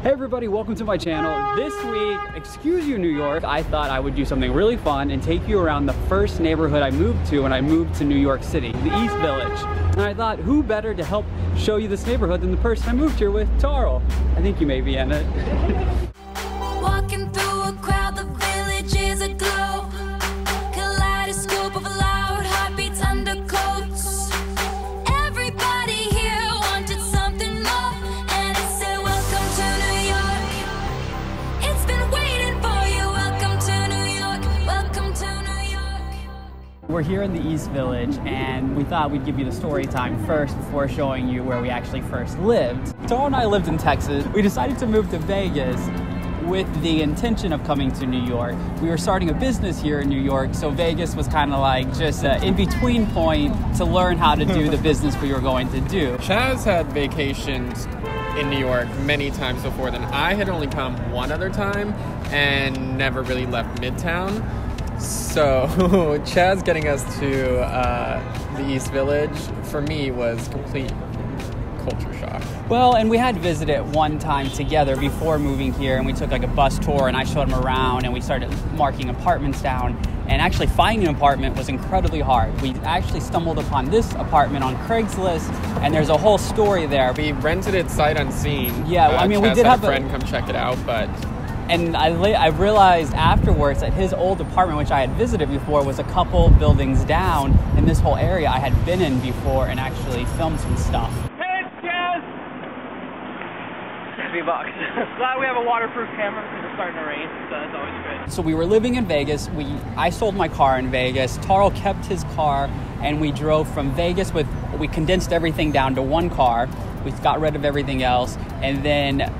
Hey everybody, welcome to my channel. This week, excuse you New York, I thought I would do something really fun and take you around the first neighborhood I moved to when I moved to New York City, the East Village. And I thought, who better to help show you this neighborhood than the person I moved here with, Tarl. I think you may be in it. Walking through a crowd, the village is aglow. Kaleidoscope of loud heartbeats, undercoats. Everybody here wanted something more, and it said, welcome to New York. It's been waiting for you. Welcome to New York. Welcome to New York. We're here in the East Village, and we thought we'd give you the story time first before showing you where we actually first lived. Tarl and I lived in Texas. We decided to move to Vegas with the intention of coming to New York. We were starting a business here in New York, so Vegas was kind of like just an in-between point to learn how to do the business we were going to do. Chaz had vacations in New York many times before then. I had only come one other time and never really left Midtown. So Chaz getting us to the East Village, for me, was complete culture shock. Well, and we had visited one time together before moving here, and we took like a bus tour and I showed him around and we started marking apartments down, and actually finding an apartment was incredibly hard. We actually stumbled upon this apartment on Craigslist, and there's a whole story there. We rented it sight unseen. Yeah, I mean, Chaz we did had have a friend come check it out, but... And I realized afterwards that his old apartment, which I had visited before, was a couple buildings down in this whole area I had been in before and actually filmed some stuff. Hey, Chaz! $60. Glad we have a waterproof camera because it's starting to rain, so that's always good. So we were living in Vegas. I sold my car in Vegas. Tarl kept his car, and we drove from Vegas we condensed everything down to one car. We got rid of everything else, and then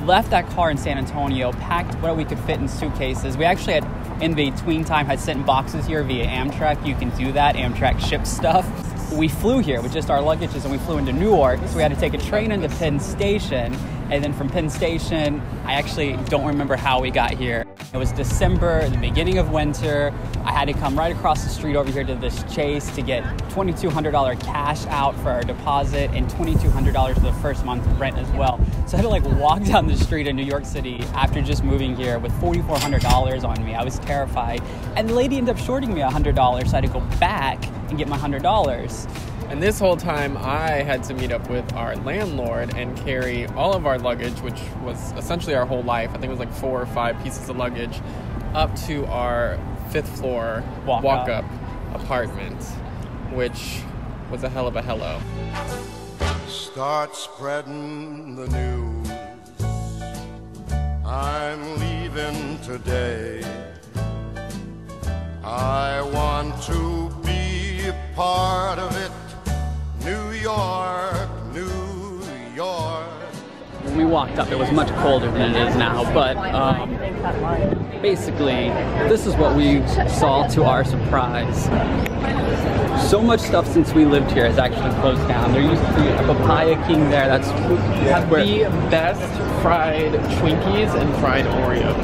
left that car in San Antonio, packed what we could fit in suitcases. We actually had, in between time, had sent boxes here via Amtrak. You can do that. Amtrak ships stuff. We flew here with just our luggages, and we flew into Newark. So we had to take a train into Penn Station, and then from Penn Station, I actually don't remember how we got here. It was December, the beginning of winter. I had to come right across the street over here to this Chase to get $2,200 cash out for our deposit and $2,200 for the first month of rent as well. So I had to like walk down the street in New York City after just moving here with $4,400 on me. I was terrified. And the lady ended up shorting me $100, so I had to go back and get my $100. And this whole time, I had to meet up with our landlord and carry all of our luggage, which was essentially our whole life. I think it was like 4 or 5 pieces of luggage, up to our 5th floor walk-up apartment, which was a hell of a hello. Start spreading the news. I'm leaving today. I want to be a part of it. New York, New York. When we walked up, it was much colder than it is now, but basically, this is what we saw to our surprise. So much stuff since we lived here has actually closed down. There used to be a Papaya King there. That's The best fried Twinkies and fried Oreos.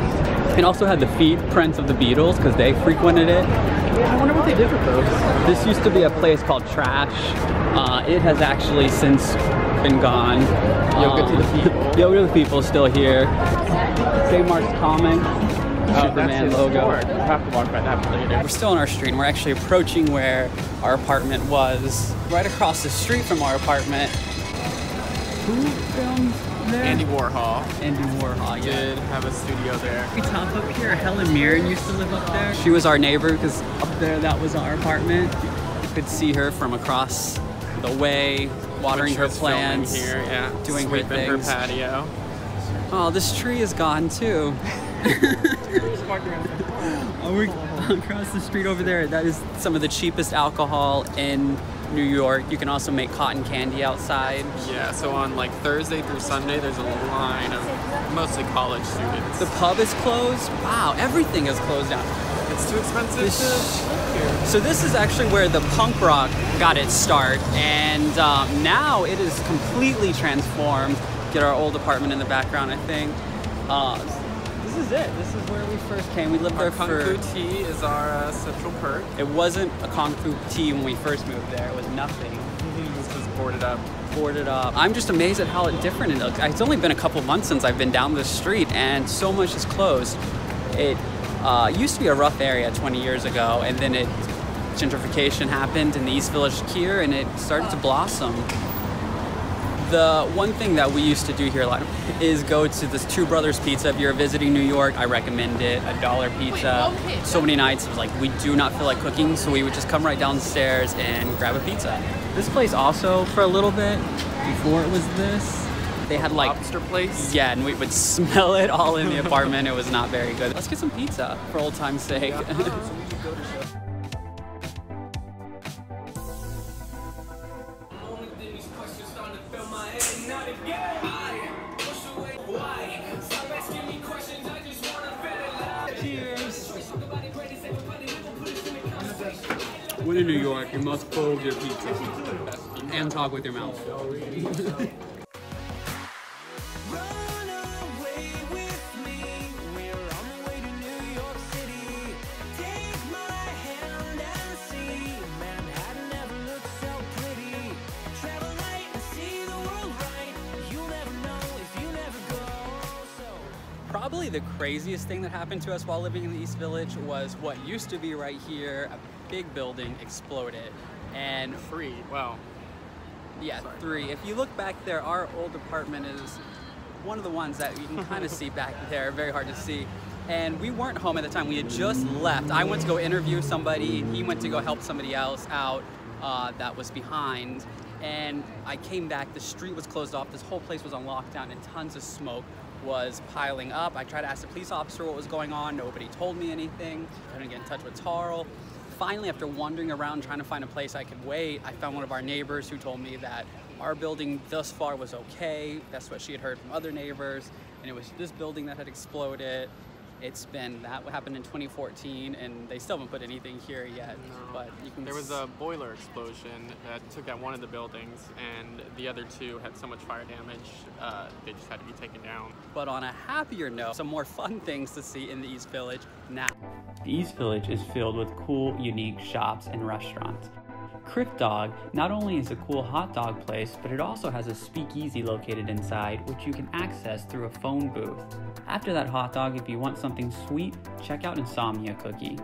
and also had the feet prints of the Beatles because they frequented it. I wonder what they did with those. This used to be a place called Trash. It has actually since been gone. Yoga to the People. Yoga to the People is still here. St. Mark's Comic. Superman logo. We'll have to walk by that later. We're still on our street and we're actually approaching where our apartment was. Right across the street from our apartment. Who filmed there? Andy Warhol. Andy Warhol, yeah. Did have a studio there. We top up here. Helen Mirren used to live up there. She was our neighbor because up there that was our apartment. You could see her from across the way, watering her plants, here, yeah. doing her Sweeping her things. patio. Oh, this tree is gone too. Across the street over there, that is some of the cheapest alcohol in New York. You can also make cotton candy outside. Yeah, so on like Thursday through Sunday, there's a line of mostly college students. The pub is closed. Wow, everything is closed down. It's too expensive to live here. So this is actually where the punk rock got its start, and now it is completely transformed. Get our old apartment in the background, I think. This is it. This is where we first came. We lived there Kung Fu Tea is our central perk. It wasn't a Kung Fu Tea when we first moved there. It was nothing. This was boarded up. boarded up. I'm just amazed at how different it looks. It's only been a couple months since I've been down this street, and so much is closed. It used to be a rough area 20 years ago, and then gentrification happened in the East Village here, and it started to blossom. The one thing that we used to do here a lot is go to this Two Brothers Pizza. If you're visiting New York, I recommend it. $1 pizza. So many nights it was like we do not feel like cooking, so we would just come right downstairs and grab a pizza. This place also, for a little bit, before it was this, they had like lobster place. Yeah, and we would smell it all in the apartment. It was not very good. Let's get some pizza for old time's sake. Yeah. When in New York, you must fold your pizza and talk with your mouth. Probably the craziest thing that happened to us while living in the East Village was what used to be right here, a big building exploded. And wow. Yeah, 3. If you look back there, our old apartment is one of the ones that you can kind of see back there, very hard to see. And we weren't home at the time, we had just left. I went to go interview somebody, he went to go help somebody else out that was behind. And I came back, the street was closed off, this whole place was on lockdown, and tons of smoke was piling up. I tried to ask the police officer what was going on. Nobody told me anything. Couldn't get in touch with Tarl. Finally, after wandering around trying to find a place I could wait, I found one of our neighbors who told me that our building thus far was okay. That's what she had heard from other neighbors. And it was this building that had exploded. That happened in 2014, and they still haven't put anything here yet. No. But you can. There was a boiler explosion that took out one of the buildings, and the other 2 had so much fire damage, they just had to be taken down. But on a happier note, some more fun things to see in the East Village now. The East Village is filled with cool, unique shops and restaurants. Crick Dog not only is a cool hot dog place, but it also has a speakeasy located inside, which you can access through a phone booth. After that hot dog, if you want something sweet, check out Insomnia Cookie.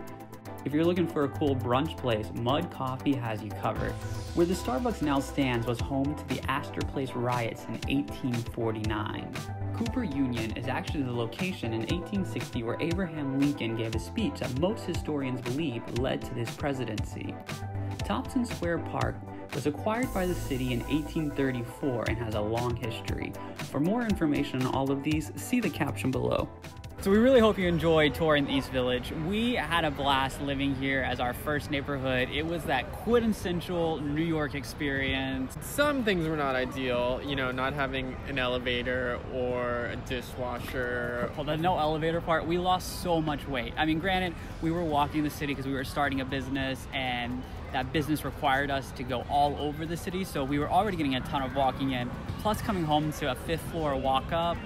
If you're looking for a cool brunch place, Mud Coffee has you covered. Where the Starbucks now stands was home to the Astor Place riots in 1849. Cooper Union is actually the location in 1860 where Abraham Lincoln gave a speech that most historians believe led to his presidency. Tompkins Square Park was acquired by the city in 1834 and has a long history. For more information on all of these, see the caption below. So we really hope you enjoyed touring the East Village. We had a blast living here as our first neighborhood. It was that quintessential New York experience. Some things were not ideal, you know, not having an elevator or a dishwasher. Well, the no elevator part, we lost so much weight. I mean, granted, we were walking the city because we were starting a business, and that business required us to go all over the city, so we were already getting a ton of walking in. Plus coming home to a 5th floor walk up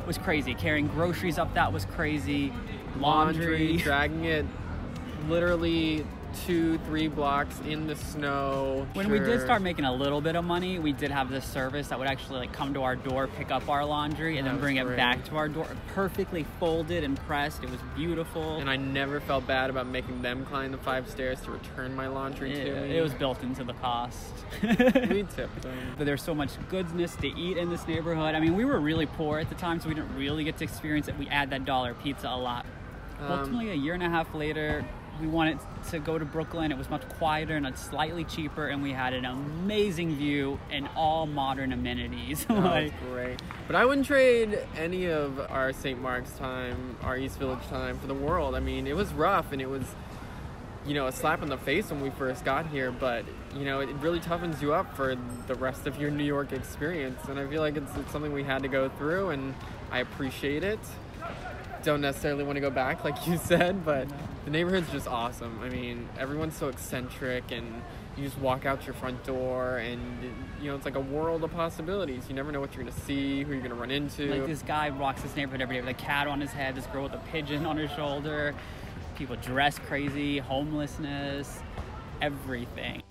was crazy. Carrying groceries up that was crazy. Laundry. Dragging it literally 2-3 blocks in the snow. When we did start making a little bit of money, we did have this service that would actually like come to our door, pick up our laundry, and then bring it back to our door. Perfectly folded and pressed. It was beautiful. And I never felt bad about making them climb the 5 stairs to return my laundry to me. It was built into the cost. We tipped them. But there's so much goodness to eat in this neighborhood. I mean, we were really poor at the time, so we didn't really get to experience it. We had that dollar pizza a lot. Ultimately, a year and a half later, we wanted to go to Brooklyn. It was much quieter and it's slightly cheaper, and we had an amazing view and all modern amenities. That was great. But I wouldn't trade any of our St. Mark's time, our East Village time for the world. I mean, it was rough and it was, you know, a slap in the face when we first got here, but, you know, it really toughens you up for the rest of your New York experience. And I feel like it's something we had to go through, and I appreciate it. Don't necessarily want to go back, like you said, but the neighborhood's just awesome. I mean, everyone's so eccentric, and you just walk out your front door and, you know, it's like a world of possibilities. You never know what you're going to see, who you're going to run into. Like, this guy walks this neighborhood every day with a cat on his head, this girl with a pigeon on her shoulder, people dress crazy, homelessness, everything.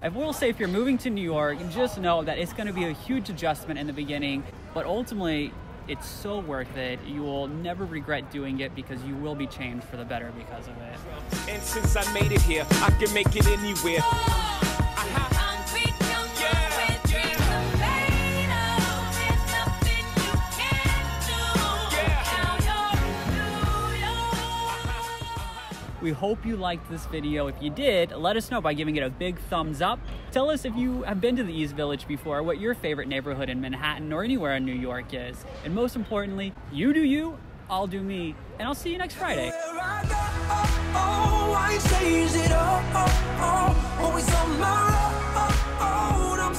I will say if you're moving to New York, just know that it's going to be a huge adjustment in the beginning, but ultimately it's so worth it. You will never regret doing it because you will be changed for the better because of it. And since I made it here, I can make it anywhere. We hope you liked this video. If you did, let us know by giving it a big thumbs up. Tell us if you have been to the East Village before, what your favorite neighborhood in Manhattan or anywhere in New York is. And most importantly, you do you, I'll do me. And I'll see you next Friday. I changed it all, always on my own. I'm